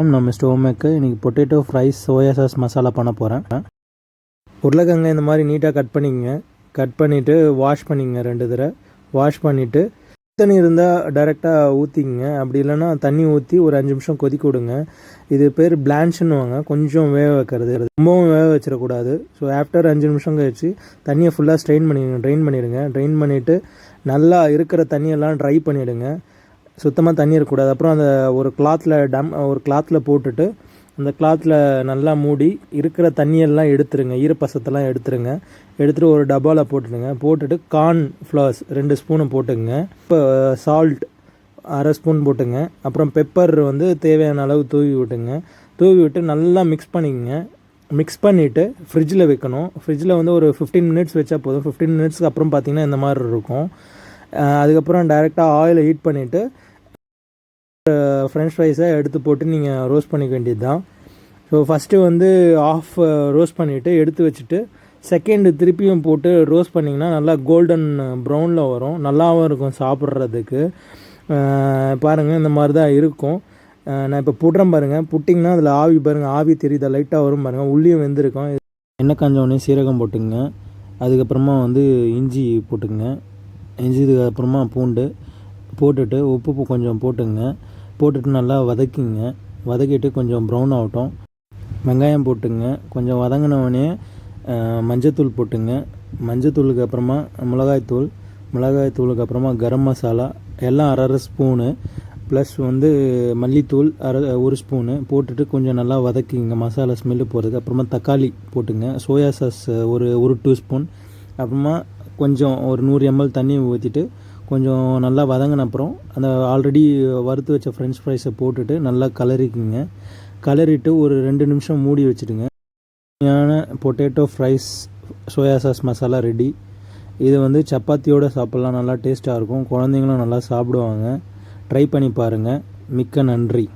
நான் மிஸ்டர் ஹோம்மேக்கு இன்றைக்கி potato fries soya sauce masala பண்ண போகிறேன். உருளைக்கிழங்கு இந்த மாதிரி நீட்டாக கட் பண்ணிக்கங்க. கட் பண்ணிவிட்டு வாஷ் பண்ணிக்கங்க 2 தடவை. வாஷ் பண்ணிவிட்டு தண்ணி இருந்தால் டைரெக்டாக ஊற்றிக்கங்க. அப்படி இல்லைன்னா தண்ணி ஊற்றி ஒரு 5 நிமிஷம் கொதிக்க விடுங்க. இது பேர் பிளான்ச்சுன்னுவாங்க. கொஞ்சம் வேக வைக்கிறது, ரொம்பவும் வேக வச்சிடக்கூடாது. ஸோ ஆஃப்டர் 5 நிமிஷம் கழிச்சு தண்ணியை ஃபுல்லாக ட்ரெயின் பண்ணிவிடுங்க. ட்ரெயின் பண்ணிவிட்டு நல்லா இருக்கிற தண்ணியெல்லாம் ட்ரை பண்ணிவிடுங்க. சுத்தமாக தண்ணி இருக்கக்கூடாது. அப்புறம் அந்த ஒரு கிளாத்தில் போட்டுட்டு அந்த கிளாத்தில் நல்லா மூடி இருக்கிற தண்ணியெல்லாம் எடுத்துருங்க. ஈரப்பசத்தெல்லாம் எடுத்துருங்க. எடுத்துகிட்டு ஒரு டப்பாவில் போட்டுடுங்க. போட்டுட்டு கார்ன் ஃப்ளவர்ஸ் 2 ஸ்பூனு போட்டுங்க. இப்போ சால்ட் 1/2 ஸ்பூன் போட்டுங்க. அப்புறம் பெப்பர் தேவையான அளவு தூவி விட்டு நல்லா மிக்ஸ் பண்ணிக்கங்க. மிக்ஸ் பண்ணிவிட்டு ஃப்ரிட்ஜில் வைக்கணும். ஃப்ரிட்ஜில் ஒரு 15 மினிட்ஸ் வச்சா போதும். 15 மினிட்ஸ்க்கு அப்புறம் பார்த்திங்கன்னா இந்த மாதிரி இருக்கும். அதுக்கப்புறம் டைரெக்டாக ஆயிலை ஹீட் பண்ணிவிட்டு ஃப்ரெஞ்ச் ஃப்ரைஸை எடுத்து போட்டு நீங்கள் ரோஸ்ட் பண்ணிக்க வேண்டியது தான். ஸோ ஃபஸ்ட்டு ஆஃப் ரோஸ்ட் பண்ணிவிட்டு எடுத்து வச்சுட்டு செகண்டு திருப்பியும் போட்டு ரோஸ்ட் பண்ணிங்கன்னா நல்லா கோல்டன் ப்ரௌனில் வரும். நல்லாவும் இருக்கும் சாப்பிட்றதுக்கு. பாருங்கள் இந்த மாதிரி தான் இருக்கும். நான் இப்போ புடுறேன் பாருங்கள். புட்டிங்கன்னா அதில் ஆவி பாருங்கள், ஆவி தெரியுதா, லைட்டாக வரும் பாருங்கள். உள்ளியும் வெந்திருக்கும். எண்ணெய் காஞ்சோடனே சீரகம் போட்டுங்க. அதுக்கப்புறமா இஞ்சி போட்டுங்க. இஞ்சிதுக்கு அப்புறமா பூண்டு போட்டுட்டு உப்பு கொஞ்சம் போட்டுட்டு நல்லா வதக்கிட்டு கொஞ்சம் ப்ரௌன் ஆகட்டும். வெங்காயம் போட்டுங்க. கொஞ்சம் வதங்கினவொடனே மஞ்சத்தூள் போட்டுங்க. மஞ்சத்தூளுக்கு அப்புறமா மிளகாய்த்தூளுக்கு அப்புறமா கரம் மசாலா எல்லாம் 1/2 ஸ்பூனு ப்ளஸ் மல்லித்தூள் 1 ஸ்பூனு போட்டுட்டு கொஞ்சம் நல்லா வதக்கிங்க. மசாலா ஸ்மெல்லு போகிறதுக்கு அப்புறமா தக்காளி போட்டுங்க. சோயா சாஸ் ஒரு 2 ஸ்பூன். அப்புறமா கொஞ்சம் ஒரு 100 ml தண்ணி ஊற்றிட்டு கொஞ்சம் நல்லா வதங்கின அப்புறம் அந்த ஆல்ரெடி வறுத்து வச்ச ஃப்ரெஞ்ச் ஃப்ரைஸை போட்டுட்டு நல்லா கலரிட்டு ஒரு 2 நிமிஷம் மூடி வச்சுடுங்க. Potato fries soya sauce masala ready. இது சப்பாத்தியோடு சாப்பிட்லாம். நல்லா டேஸ்ட்டாக இருக்கும். குழந்தைங்களும் நல்லா சாப்பிடுவாங்க. ட்ரை பண்ணி பாருங்கள். மிக்க நன்றி.